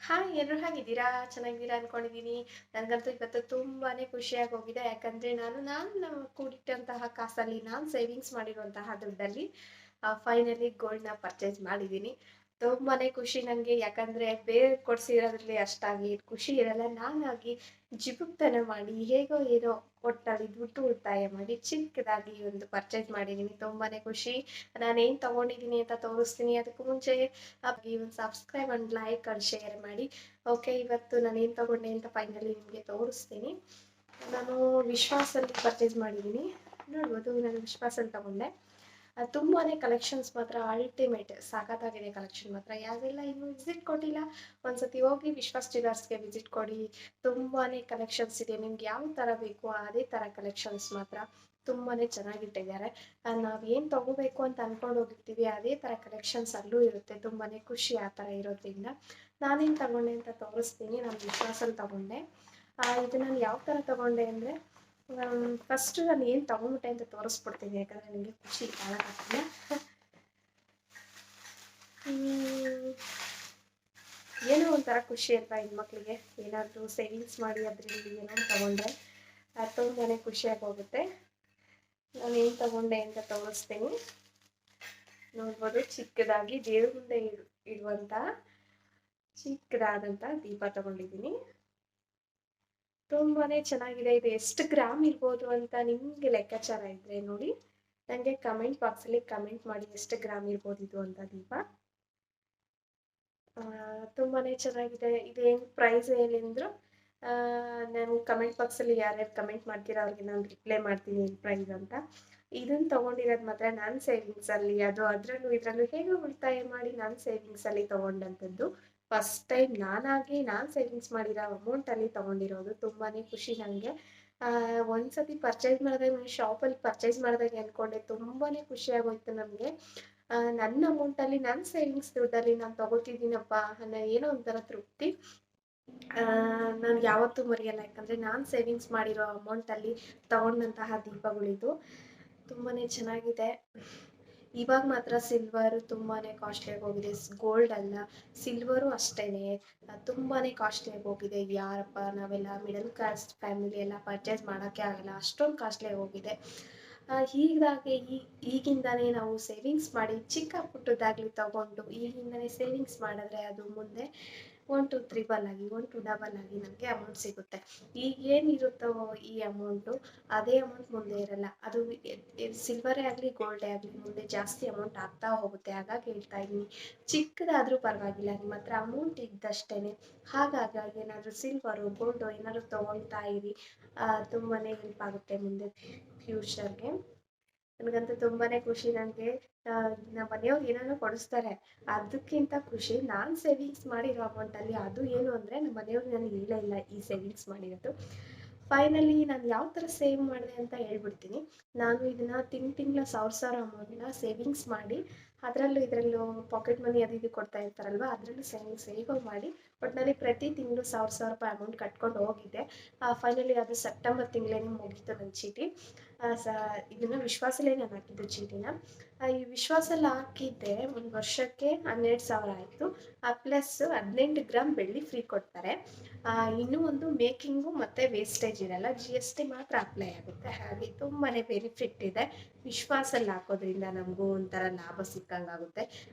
Hi ಎಲ್ಲರೂ ಹೇಗಿದ್ದೀರಾ? ಚೆನ್ನಾಗಿದ್ದೀರಾ ಅನ್ಕೊಂಡಿದ್ದೀನಿ. ನನಗಂತೂ ಇವತ್ತು ತುಂಬಾನೇ ಖುಷಿಯಾಗಿ ಹೋಗಿದೆ. ಯಾಕಂದ್ರೆ ನಾನು ಕೂಡಿಟ್ಟಂತಹ ಕಾಸಲ್ಲಿ ನಾನು ಸೇವಿಂಗ್ಸ್ ಮಾಡಿರುವಂತಹ ದುಡ್ಡಲ್ಲಿ ಫೈನಲಿ ಗೋಲ್ಡ್‌ನ ಪರ್ಚೇಸ್ ಮಾಡಿದ್ದೀನಿ. ತುಂಬಾನೇ ಖುಷಿ ನಂಗೆ. ಯಾಕಂದ್ರೆ ಬೇರೆಯವ್ರು ಕೊಡ್ಸಿರೋದ್ರಲ್ಲಿ ಅಷ್ಟಾಗಿ ಖುಷಿ ಇರಲ್ಲ. ನಾನಾಗಿ ಜಿಗುಪ್ತನ ಮಾಡಿ ಹೇಗೋ ಏನೋ ಒಟ್ನಲ್ಲಿ ದುಡ್ಡು ಉಳಿತಾಯ ಮಾಡಿ ಚಿಕ್ಕದಾಗಿ ಒಂದು ಪರ್ಚೇಸ್ ಮಾಡಿದ್ದೀನಿ. ತುಂಬಾನೇ ಖುಷಿ. ನಾನೇನ್ ತಗೊಂಡಿದ್ದೀನಿ ಅಂತ ತೋರಿಸ್ತೀನಿ. ಅದಕ್ಕೂ ಮುಂಚೆ ಒಂದು subscribe and like and share ಮಾಡಿ. ಓಕೆ, ಇವತ್ತು ನಾನು ಏನು ತಗೊಂಡೆ ಅಂತ ಫೈನಲಿ ನಿಮಗೆ ತೋರಿಸ್ತೀನಿ. ನಾನು ವಿಶ್ವಾಸಲ್ಲಿ ಪರ್ಚೇಸ್ ಮಾಡಿದ್ದೀನಿ. ನೋಡ್ಬೋದು, ನಾನು ವಿಶ್ವಾಸಲ್ಲಿ ತಗೊಂಡೆ. ತುಂಬಾನೇ ಕಲೆಕ್ಷನ್ಸ್ ಮಾತ್ರ ಅಲ್ಟಿಮೇಟ್ ಸಖತ್ತಾಗಿದೆ. ಕಲೆಕ್ಷನ್ ಮಾತ್ರ ಯಾರೆಲ್ಲ ಇನ್ನೂ ವಿಸಿಟ್ ಕೊಟ್ಟಿಲ್ಲ, ಒಂದ್ಸತಿ ಹೋಗಿ ವಿಶ್ವಾಸ್ ಜ್ಯುವೆಲರ್ಸ್ಗೆ ವಿಸಿಟ್ ಕೊಡಿ. ತುಂಬಾನೇ ಕಲೆಕ್ಷನ್ಸ್ ಇದೆ. ನಿಮ್ಗೆ ಯಾವ ಥರ ಬೇಕು ಅದೇ ಥರ ಕಲೆಕ್ಷನ್ಸ್ ಮಾತ್ರ ತುಂಬಾನೇ ಚೆನ್ನಾಗಿಟ್ಟಿದ್ದಾರೆ. ನಾವು ಏನು ತಗೋಬೇಕು ಅಂತ ಅನ್ಕೊಂಡು ಹೋಗಿರ್ತೀವಿ ಅದೇ ಥರ ಕಲೆಕ್ಷನ್ಸ್ ಅಲ್ಲೂ ಇರುತ್ತೆ. ತುಂಬಾನೇ ಖುಷಿ ಆ ಥರ ಇರೋದ್ರಿಂದ. ನಾನೇನು ತಗೊಂಡೆ ಅಂತ ತೋರಿಸ್ತೀನಿ. ನಾನು ವಿಶ್ವಾಸಲ್ಲಿ ತಗೊಂಡೆ. ಇದು ನಾನು ಯಾವ ಥರ ತಗೊಂಡೆ ಅಂದರೆ, ಫಸ್ಟ್ ನಾನು ಏನು ತಗೊಂಡ್ಬಿಟ್ಟೆ ಅಂತ ತೋರಿಸ್ಬಿಡ್ತೀನಿ. ಯಾಕಂದರೆ ನಿಮಗೆ ಖುಷಿ ಕಾಣಕ್ಕಾಗಲ್ಲ. ಏನೋ ಒಂಥರ ಖುಷಿ ಅಲ್ವಾ ಹೆಣ್ಮಕ್ಳಿಗೆ, ಏನಾದರೂ ಸೇವಿಂಗ್ಸ್ ಮಾಡಿ ಅದರಲ್ಲಿ ಏನೋ ತಗೊಂಡ್ರೆ ತುಂಬಾ ಖುಷಿಯಾಗಿ ಹೋಗುತ್ತೆ. ನಾನು ಏನು ತಗೊಂಡೆ ಅಂತ ತೋರಿಸ್ತೀನಿ. ನೋಡ್ಬೋದು, ಚಿಕ್ಕದಾಗಿ ದೇವ್ರ ಮುಂದೆ ಇಡುವಂಥ ಚಿಕ್ಕದಾದಂಥ ದೀಪ ತಗೊಂಡಿದ್ದೀನಿ. ತುಂಬಾನೇ ಚೆನ್ನಾಗಿದೆ. ಇದು ಎಷ್ಟು ಗ್ರಾಮ್ ಇರ್ಬೋದು ಅಂತ ನಿಮಗೆ ಲೆಕ್ಕಾಚಾರ ಇದ್ರೆ ನೋಡಿ, ನನಗೆ ಕಮೆಂಟ್ ಬಾಕ್ಸಲ್ಲಿ ಕಮೆಂಟ್ ಮಾಡಿ ಎಷ್ಟು ಗ್ರಾಮ್ ಇರ್ಬೋದು ಇದು ಅಂತ ದೀಪ. ತುಂಬಾನೇ ಚೆನ್ನಾಗಿದೆ. ಇದೇನು ಪ್ರೈಸ್ ಏನೆಂದ್ರು ನಾನು ಕಮೆಂಟ್ ಬಾಕ್ಸಲ್ಲಿ ಯಾರ್ಯಾರು ಕಮೆಂಟ್ ಮಾಡ್ತೀರಾ ಅವ್ರಿಗೆ ನಾನು ರಿಪ್ಲೈ ಮಾಡ್ತೀನಿ ಏನು ಪ್ರೈಸ್ ಅಂತ. ಇದನ್ನು ತೊಗೊಂಡಿರೋದು ಮಾತ್ರ ನಾನು ಸೇವಿಂಗ್ಸಲ್ಲಿ, ಅದು ಅದರಲ್ಲೂ ಇದರಲ್ಲೂ ಹೇಗೆ ಉಳಿತಾಯ ಮಾಡಿ ನಾನು ಸೇವಿಂಗ್ಸಲ್ಲಿ ತೊಗೊಂಡಂಥದ್ದು. ಫಸ್ಟ್ ಟೈಮ್ ನಾನು ಸೇವಿಂಗ್ಸ್ ಮಾಡಿರೋ ಅಮೌಂಟಲ್ಲಿ ತೊಗೊಂಡಿರೋದು. ತುಂಬಾ ಖುಷಿ ನನಗೆ. ಒಂದ್ಸತಿ ಪರ್ಚೇಸ್ ಮಾಡಿದಾಗ, ನಾನು ಶಾಪಲ್ಲಿ ಪರ್ಚೇಸ್ ಮಾಡಿದಾಗ ಅಂದ್ಕೊಂಡೆ ತುಂಬಾ ಖುಷಿಯಾಗೋಯ್ತು ನಮಗೆ. ನನ್ನ ಅಮೌಂಟಲ್ಲಿ ನನ್ನ ಸೇವಿಂಗ್ಸ್ ದುಡ್ಡಲ್ಲಿ ನಾನು ತೊಗೋತಿದ್ದೀನಪ್ಪ ಅನ್ನೋ ಏನೋ ಒಂಥರ ತೃಪ್ತಿ ನಾನು ಯಾವತ್ತೂ ಮರೆಯಲ್ಲ. ಯಾಕಂದರೆ ನಾನು ಸೇವಿಂಗ್ಸ್ ಮಾಡಿರೋ ಅಮೌಂಟಲ್ಲಿ ತಗೊಂಡಂತಹ ದೀಪಗಳಿದು. ತುಂಬಾ ಚೆನ್ನಾಗಿದೆ. ಇವಾಗ ಮಾತ್ರ ಸಿಲ್ವರು ತುಂಬಾ ಕಾಸ್ಟ್ಲಿಯಾಗಿ ಹೋಗಿದೆ. ಗೋಲ್ಡ್ ಅಲ್ಲ, ಸಿಲ್ವರು ಅಷ್ಟೇ ತುಂಬಾ ಕಾಸ್ಟ್ಲಿಯಾಗಿ ಹೋಗಿದೆ. ಯಾರಪ್ಪ ನಾವೆಲ್ಲ ಮಿಡಲ್ ಕ್ಲಾಸ್ ಫ್ಯಾಮಿಲಿ ಎಲ್ಲ ಪರ್ಚೇಸ್ ಮಾಡೋಕ್ಕೆ ಆಗಲ್ಲ, ಅಷ್ಟೊಂದು ಕಾಸ್ಟ್ಲಿಯಾಗಿ ಹೋಗಿದೆ. ಹೀಗಾಗಿ ಈಗಿಂದನೇ ನಾವು ಸೇವಿಂಗ್ಸ್ ಮಾಡಿ ಚಿಕ್ಕ ಪುಟ್ಟದಾಗಲಿ ತಗೊಂಡು ಈಗಿಂದನೇ ಸೇವಿಂಗ್ಸ್ ಮಾಡಿದ್ರೆ ಅದು ಮುಂದೆ 1 to 3 ಆಗಿ 1 to ಡಬಲ್ ಆಗಿ ನಮಗೆ ಅಮೌಂಟ್ ಸಿಗುತ್ತೆ. ಈಗ ಏನಿರುತ್ತೋ ಈ ಅಮೌಂಟು ಅದೇ ಅಮೌಂಟ್ ಮುಂದೆ ಇರಲ್ಲ. ಅದು ಸಿಲ್ವರೇ ಆಗಲಿ ಗೋಲ್ಡೇ ಆಗಲಿ ಮುಂದೆ ಜಾಸ್ತಿ ಅಮೌಂಟ್ ಆಗ್ತಾ ಹೋಗುತ್ತೆ. ಹಾಗಾಗಿ ಹೇಳ್ತಾ ಇದ್ದೀನಿ, ಚಿಕ್ಕದಾದರೂ ಪರವಾಗಿಲ್ಲ, ನಿಮ್ಮ ಹತ್ರ ಅಮೌಂಟ್ ಇದ್ದಷ್ಟೇ ಹಾಗಾಗಿ ಏನಾದರೂ ಸಿಲ್ವರು ಗೋಲ್ಡು ಏನಾದರೂ ತೊಗೊಳ್ತಾ ಇರಿ. ತುಂಬಾ ಹೆಲ್ಪ್ ಆಗುತ್ತೆ ಮುಂದೆ ಫ್ಯೂಚರ್ಗೆ. ನನಗಂತೂ ತುಂಬಾ ಖುಷಿ. ನನಗೆ ನಮ್ಮ ಮನೆಯವ್ರು ಏನೇನೋ ಕೊಡಿಸ್ತಾರೆ, ಅದಕ್ಕಿಂತ ಖುಷಿ ನಾನು ಸೇವಿಂಗ್ಸ್ ಮಾಡಿರೋ ಅಮೌಂಟಲ್ಲಿ. ಅದು ಏನು ಅಂದರೆ ನಮ್ಮ ಮನೆಯವ್ರು ನನಗೆ ಹೇಳೇ ಇಲ್ಲ ಈ ಸೇವಿಂಗ್ಸ್ ಮಾಡಿರೋದು. ಫೈನಲಿ ನಾನು ಯಾವ ಥರ ಸೇವ್ ಮಾಡಿದೆ ಅಂತ ಹೇಳ್ಬಿಡ್ತೀನಿ. ನಾನು ಇದನ್ನು ತಿಂಗಳ ಸಾವಿರ ಅಮೌಂಟ್ನ ಸೇವಿಂಗ್ಸ್ ಮಾಡಿ, ಇದರಲ್ಲೂ ಪಾಕೆಟ್ ಮನಿ ಅದು ಇದು ಕೊಡ್ತಾ ಇರ್ತಾರಲ್ವ, ಅದರಲ್ಲೂ ಸೇವಿಂಗ್ಸ್ ಹೇಗೋ ಮಾಡಿ ಒಟ್ಟಿನಲ್ಲಿ ಪ್ರತಿ ತಿಂಗಳು ಸಾವಿರ ರೂಪಾಯಿ ಅಮೌಂಟ್ ಕಟ್ಕೊಂಡು ಹೋಗಿದ್ದೆ. ಫೈನಲಿ ಅದು ಸೆಪ್ಟೆಂಬರ್ ತಿಂಗಳೇನೆ ಮುಗೀತು ನನ್ನ ಚೀಟಿ. ಇದನ್ನು ವಿಶ್ವಾಸಲ್ಲೇ ನಾನು ಹಾಕಿದ್ದು ಚೀಟಿನ. ಈ ವಿಶ್ವಾಸಲ್ಲಿ ಹಾಕಿದ್ದೆ 1 ವರ್ಷಕ್ಕೆ 12,000 ಆಯಿತು. ಪ್ಲಸ್ 18 ಗ್ರಾಮ್ ಬೆಳ್ಳಿ ಫ್ರೀ ಕೊಡ್ತಾರೆ. ಇನ್ನೂ ಒಂದು ಮೇಕಿಂಗು ಮತ್ತು ವೇಸ್ಟೇಜ್ ಇರಲ್ಲ, GST ಮಾತ್ರ ಅಪ್ಲೈ ಆಗುತ್ತೆ. ಹಾಗೆ ತುಂಬಾ ಬೆನಿಫಿಟ್ ಇದೆ. ವಿಶ್ವಾಸಲ್ಲಿ ಹಾಕೋದ್ರಿಂದ ನಮಗೂ ಒಂಥರ ಲಾಭ ಸಿಕ್ಕಂಗಾಗುತ್ತೆ.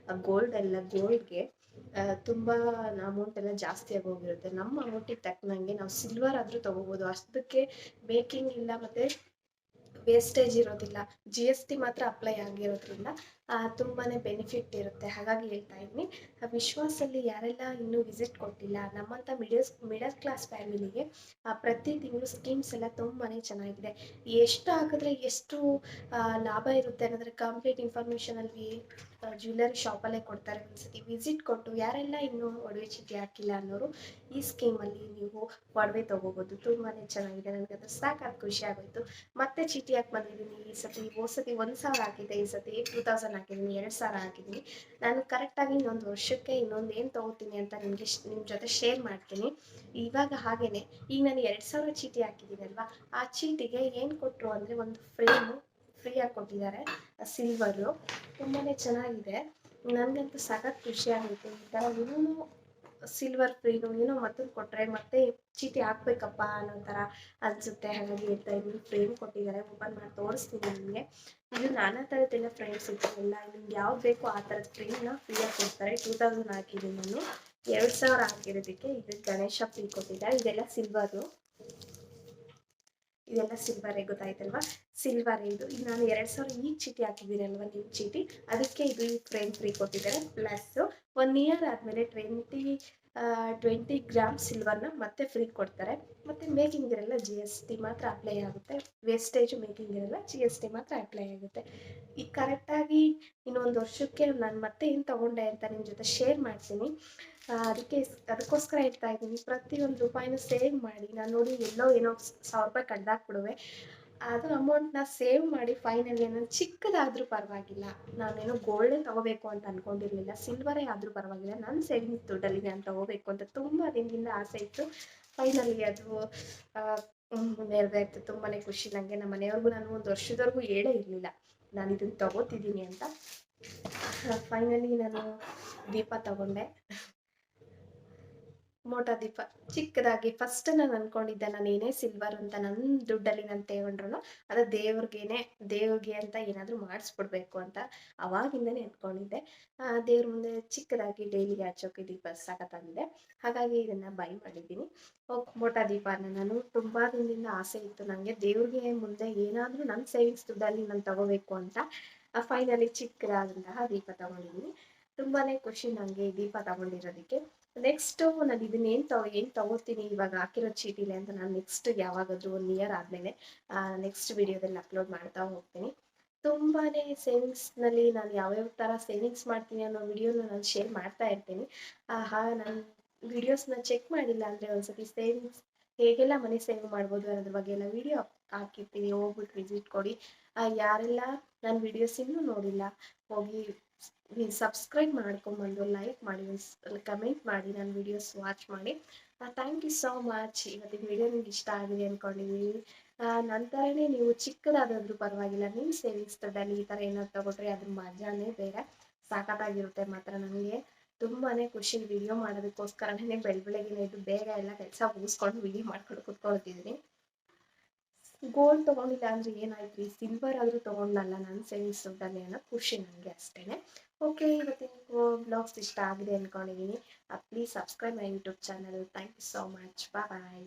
ಗೋಲ್ಡ್ಗೆ ತುಂಬ ಅಮೌಂಟ್ ಎಲ್ಲ ಜಾಸ್ತಿಯಾಗಿ ಹೋಗಿರುತ್ತೆ. ನಮ್ಮ ಅಮೌಂಟಿಗೆ ತಕ್ಕನಂಗೆ ನಾವು ಸಿಲ್ವರ್ ಆದರೂ ತೊಗೋಬೋದು. ಅಷ್ಟಕ್ಕೆ ಮೇಕಿಂಗ್ ಇಲ್ಲ ಮತ್ತು ವೇಸ್ಟೇಜ್ ಇರೋದಿಲ್ಲ. GST ಮಾತ್ರ ಅಪ್ಲೈ ಆಗಿರೋದ್ರಿಂದ ತುಂಬಾ ಬೆನಿಫಿಟ್ ಇರುತ್ತೆ. ಹಾಗಾಗಿ ಹೇಳ್ತಾ ಇದ್ದೀನಿ, ವಿಶ್ವಾಸಲ್ಲಿ ಯಾರೆಲ್ಲ ಇನ್ನೂ ವಿಸಿಟ್ ಕೊಟ್ಟಿಲ್ಲ ನಮ್ಮಂಥ ಮಿಡಲ್ ಕ್ಲಾಸ್ ಫ್ಯಾಮಿಲಿಗೆ ಪ್ರತಿ ತಿಂಗಳು ಸ್ಕೀಮ್ಸ್ ಎಲ್ಲ ತುಂಬಾ ಚೆನ್ನಾಗಿದೆ. ಎಷ್ಟು ಹಾಕಿದ್ರೆ ಎಷ್ಟು ಲಾಭ ಇರುತ್ತೆ ಅನ್ನೋದ್ರ ಕಂಪ್ಲೀಟ್ ಇನ್ಫಾರ್ಮೇಷನಲ್ಲಿ ಜ್ಯುವೆಲರಿ ಶಾಪಲ್ಲೇ ಕೊಡ್ತಾರೆ. ಒಂದ್ಸತಿ ವಿಸಿಟ್ ಕೊಟ್ಟು ಯಾರೆಲ್ಲ ಇನ್ನೂ ಒಡವೆ ಚೀಟಿ ಹಾಕಿಲ್ಲ ಅನ್ನೋರು ಈ ಸ್ಕೀಮಲ್ಲಿ ನೀವು ಒಡವೆ ತೊಗೋಬೋದು. ತುಂಬಾ ಚೆನ್ನಾಗಿದೆ. ನನಗೆ ಅದು ಸಾಕಾಗಿ ಖುಷಿ ಆಗೋಯಿತು. ಮತ್ತೆ ಚೀಟಿ ಹಾಕಿ ಬಂದಿದ್ದೀನಿ. ಈ ಸತಿ ಹೋದ ಸತಿ 1,000 ಹಾಕಿದ್ದೆ, ಈ ಸತಿ 2,000 ಹಾಕಿದ್ದೀನಿ, 2,000 ಹಾಕಿದ್ದೀನಿ. ನಾನು ಕರೆಕ್ಟಾಗಿ ಇನ್ನೊಂದು ವರ್ಷಕ್ಕೆ ಇನ್ನೊಂದು ಏನು ತೊಗೋತೀನಿ ಅಂತ ನಿಮ್ಮ ಜೊತೆ ಶೇರ್ ಮಾಡ್ತೀನಿ. ಇವಾಗ ಹಾಗೇ ಈಗ ನಾನು 2,000 ಚೀಟಿ ಹಾಕಿದ್ದೀನಲ್ವ, ಆ ಚೀಟಿಗೆ ಏನು ಕೊಟ್ಟರು ಅಂದರೆ ಒಂದು ಫ್ರೇಮು ಫ್ರೀಯಾಗಿ ಕೊಟ್ಟಿದ್ದಾರೆ, ಸಿಲ್ವರು. ತುಂಬಾ ಚೆನ್ನಾಗಿದೆ. ನನಗಂತೂ ಸಖತ್ ಖುಷಿ ಆಗುತ್ತೆ. ಈ ಥರ ಇನ್ನೂ ಸಿಲ್ವರ್ ಫ್ರೀನು ಏನೋ ಮತ್ತೊಂದು ಕೊಟ್ಟರೆ ಮತ್ತೆ ಚೀಟಿ ಹಾಕ್ಬೇಕಪ್ಪ ಅನ್ನೋ ಥರ ಅನಿಸುತ್ತೆ. ಹಾಗಾಗಿ ಹೇಳ್ತಾ ಇದ್ದೀನಿ, ಫ್ರೇಮ್ ಕೊಟ್ಟಿದ್ದಾರೆ, ಓಪನ್ ಮಾಡಿ ತೋರಿಸ್ತೀನಿ ನಿಮಗೆ. ಇದು ನಾನಾ ಥರದ್ದೆಲ್ಲ ಫ್ರೇಮ್ಸ್ ಇದ್ದಾವೆಲ್ಲ, ನಿಮ್ಗೆ ಯಾವ್ದು ಬೇಕೋ ಆ ಥರದ ಫ್ರೇಮ್ನ ಫ್ರೀಯಾಗಿ ಕೊಡ್ತಾರೆ. 2000 ಹಾಕಿದ್ದೀನಿ ನಾನು, 2000 ಹಾಕಿರೋದಕ್ಕೆ. ಇದು ಗಣೇಶ ಫ್ರೀ ಕೊಟ್ಟಿದ್ದಾರೆ. ಇದೆಲ್ಲ ಸಿಲ್ವರು, ಇದೆಲ್ಲ ಸಿಲ್ವರೇ, ಗೊತ್ತಾಯ್ತಲ್ವಾ? ಸಿಲ್ವರ್ ಇದು. ಈಗ ನಾನು 2000 ಈಗ ಚೀಟಿ ಹಾಕಿದ್ದೀರಲ್ವ ನೀವು ಚೀಟಿ, ಅದಕ್ಕೆ ಇದು ಫ್ರೇಮ್ ಫ್ರೀ ಕೊಟ್ಟಿದ್ದಾರೆ. ಪ್ಲಸ್ 1 ಇಯರ್ ಆದಮೇಲೆ 20 ಗ್ರಾಮ್ ಸಿಲ್ವರ್ನ ಮತ್ತೆ ಫ್ರೀ ಕೊಡ್ತಾರೆ. ಮತ್ತು ಮೇಕಿಂಗ್ ಇರಲ್ಲ, GST ಮಾತ್ರ ಅಪ್ಲೈ ಆಗುತ್ತೆ. ವೇಸ್ಟೇಜ್ ಮೇಕಿಂಗ್ ಇರಲ್ಲ, GST ಮಾತ್ರ ಅಪ್ಲೈ ಆಗುತ್ತೆ. ಈಗ ಕರೆಕ್ಟಾಗಿ ಇನ್ನೊಂದು ವರ್ಷಕ್ಕೆ ನಾನು ಮತ್ತೆ ಏನು ತೊಗೊಂಡೆ ಅಂತ ನಿಮ್ಮ ಜೊತೆ ಶೇರ್ ಮಾಡ್ತೀನಿ. ಅದಕ್ಕೋಸ್ಕರ ಹೇಳ್ತಾ ಇದ್ದೀನಿ, ಪ್ರತಿಯೊಂದು ರೂಪಾಯಿನೂ ಸೇವ್ ಮಾಡಿ. ನಾನು ನೋಡಿ ಎಲ್ಲೋ ಏನೋ 1000 ರೂಪಾಯಿ ಕಡ್ದಾಕ್ಬಿಡುವೆ, ಅದು ಅಮೌಂಟ್ನ ಸೇವ್ ಮಾಡಿ ಫೈನಲಿ ನಾನು ಚಿಕ್ಕದಾದರೂ ಪರವಾಗಿಲ್ಲ, ನಾನೇನೋ ಗೋಲ್ಡೇ ತೊಗೋಬೇಕು ಅಂತ ಅಂದ್ಕೊಂಡಿರಲಿಲ್ಲ, ಸಿಲ್ವರೇ ಆದರೂ ಪರವಾಗಿಲ್ಲ, ನನ್ನ ಸೇವಿಂಗ್ಸ್ ದುಡ್ಡಲ್ಲಿ ನಾನು ತೊಗೋಬೇಕು ಅಂತ ತುಂಬ ದಿನದಿಂದ ಆಸೆ ಇತ್ತು. ಫೈನಲಿ ಅದು ನೆರವೇರ್ತು. ತುಂಬಾ ಖುಷಿ ನನಗೆ. ನಮ್ಮ ಮನೆಯವ್ರಿಗೂ ನಾನು ಒಂದು ವರ್ಷದವರೆಗೂ ಹೇಳೇ ಇರಲಿಲ್ಲ ನಾನು ಇದನ್ನು ತೊಗೋತಿದ್ದೀನಿ ಅಂತ. ಫೈನಲಿ ನಾನು ದೀಪ ತಗೊಂಡೆ, ಮೋಟ ದೀಪ ಚಿಕ್ಕದಾಗಿ. ಫಸ್ಟ್ ನಾನು ಅಂದ್ಕೊಂಡಿದ್ದೆ, ನಾನು ಏನೇ ಸಿಲ್ವರ್ ಅಂತ ನನ್ನ ದುಡ್ಡಲ್ಲಿ ನಾನು ತಗೊಂಡ್ರು ಅದು ದೇವ್ರಿಗೆ ಅಂತ ಏನಾದರೂ ಮಾಡಿಸ್ಬಿಡ್ಬೇಕು ಅಂತ ಅವಾಗಿಂದನೇ ಅಂದ್ಕೊಂಡಿದ್ದೆ. ದೇವ್ರ ಮುಂದೆ ಚಿಕ್ಕದಾಗಿ ಡೈಲಿಗೆ ಹಚ್ಚೋಕೆ ದೀಪ ಸಾಕತ್ತಾಗಿದೆ. ಹಾಗಾಗಿ ಇದನ್ನು ಬೈ ಮಾಡಿದ್ದೀನಿ. ಮೋಟ ದೀಪನ ನಾನು ತುಂಬ ದಿನದಿಂದ ಆಸೆ ಇತ್ತು ನನಗೆ, ದೇವ್ರಿಗೆ ಮುಂದೆ ಏನಾದರೂ ನನ್ನ ಸೇವಿಂಗ್ಸ್ ದುಡ್ಡಲ್ಲಿ ನಾನು ತಗೋಬೇಕು ಅಂತ. ಫೈನಲಿ ಚಿಕ್ಕದಾದಂತಹ ದೀಪ ತಗೊಂಡಿದ್ದೀನಿ. ತುಂಬಾ ಖುಷಿ ನನಗೆ ದೀಪ ತಗೊಂಡಿರೋದಕ್ಕೆ. ನೆಕ್ಸ್ಟು ನಾನು ಇದನ್ನೇನು ಏನು ತಗೋತೀನಿ ಇವಾಗ ಹಾಕಿರೋ ಚೀಟಿಲಿ ಅಂತ ನಾನು ನೆಕ್ಸ್ಟ್ ಯಾವಾಗಾದರೂ 1 ಇಯರ್ ಆದಮೇಲೆ ನೆಕ್ಸ್ಟ್ ವಿಡಿಯೋದಲ್ಲಿ ಅಪ್ಲೋಡ್ ಮಾಡ್ತಾ ಹೋಗ್ತೀನಿ. ತುಂಬಾ ಸೇವಿಂಗ್ಸ್ನಲ್ಲಿ ನಾನು ಯಾವ್ಯಾವ ಥರ ಸೇವಿಂಗ್ಸ್ ಮಾಡ್ತೀನಿ ಅನ್ನೋ ವಿಡಿಯೋನ ನಾನು ಶೇರ್ ಮಾಡ್ತಾ ಇರ್ತೀನಿ. ನಾನು ವಿಡಿಯೋಸ್ನ ಚೆಕ್ ಮಾಡಿಲ್ಲ ಅಂದರೆ ಒಂದ್ಸತಿ ಸೇವಿಂಗ್ಸ್ ಹೇಗೆಲ್ಲ ಮನಿ ಸೇವ್ ಮಾಡ್ಬೋದು ಅನ್ನೋದ್ರ ಬಗ್ಗೆ ಎಲ್ಲ ವಿಡಿಯೋ ಹಾಕಿರ್ತೀನಿ, ಹೋಗ್ಬಿಟ್ಟು ವಿಸಿಟ್ ಕೊಡಿ. ಯಾರೆಲ್ಲ ನನ್ನ ವಿಡಿಯೋಸ್ ಇನ್ನೂ ನೋಡಿಲ್ಲ, ಹೋಗಿ ಸಬ್ಸ್ಕ್ರೈಬ್ ಮಾಡ್ಕೊಂಬಂದು ಲೈಕ್ ಮಾಡಿ, ಕಮೆಂಟ್ ಮಾಡಿ, ನನ್ನ ವಿಡಿಯೋಸ್ ವಾಚ್ ಮಾಡಿ. Thank you so much. ಇವತ್ತಿನ ವಿಡಿಯೋ ನಿಮ್ಗೆ ಇಷ್ಟ ಆಗಿದೆ ಅಂದ್ಕೊಂಡಿದ್ದೀನಿ. ನಂತರನೇ ನೀವು ಚಿಕ್ಕದಾದ್ರೂ ಪರವಾಗಿಲ್ಲ, ನಿಮ್ಮ ಸೇವಿಂಗ್ಸ್ ದುಡ್ಡಲ್ಲಿ ಈ ಥರ ಏನಾದ್ರು ತೊಗೊಂಡ್ರೆ ಅದ್ರ ಮಜಾನೇ ಬೇರೆ, ಸಾಕತ್ತಾಗಿರುತ್ತೆ ಮಾತ್ರ. ನನಗೆ ತುಂಬಾ ಖುಷಿ ವಿಡಿಯೋ ಮಾಡೋದಕ್ಕೋಸ್ಕರನೇ ಬೆಳಗ್ಗೆ ಇದು ಬೇಗ ಎಲ್ಲ ಕೆಲಸ ಮುಗಿಸ್ಕೊಂಡು ವಿಡಿಯೋ ಮಾಡ್ಕೊಂಡು ಕುತ್ಕೊಳ್ತಿದ್ದೀನಿ. ಗೋಲ್ಡ್ ತೊಗೊಂಡಿಲ್ಲ ಅಂದರೆ ಏನಾಯ್ತು ರೀ, ಸಿಲ್ವರ್ ಆದರೂ ತೊಗೊಂಡಲ್ಲ ನನ್ನ ಸೇವಿಂಗ್ಸ್ ದುಡ್ಡಲ್ಲಿ ಅನ್ನೋ ಖುಷಿ ನನಗೆ ಅಷ್ಟೇ. ಓಕೆ, ಇವತ್ತಿನ ಬ್ಲಾಗ್ಸ್ ಇಷ್ಟ ಆಗಿದೆ ಅಂದ್ಕೊಂಡಿದ್ದೀನಿ. Please subscribe my YouTube channel. Thank you so much. Bye.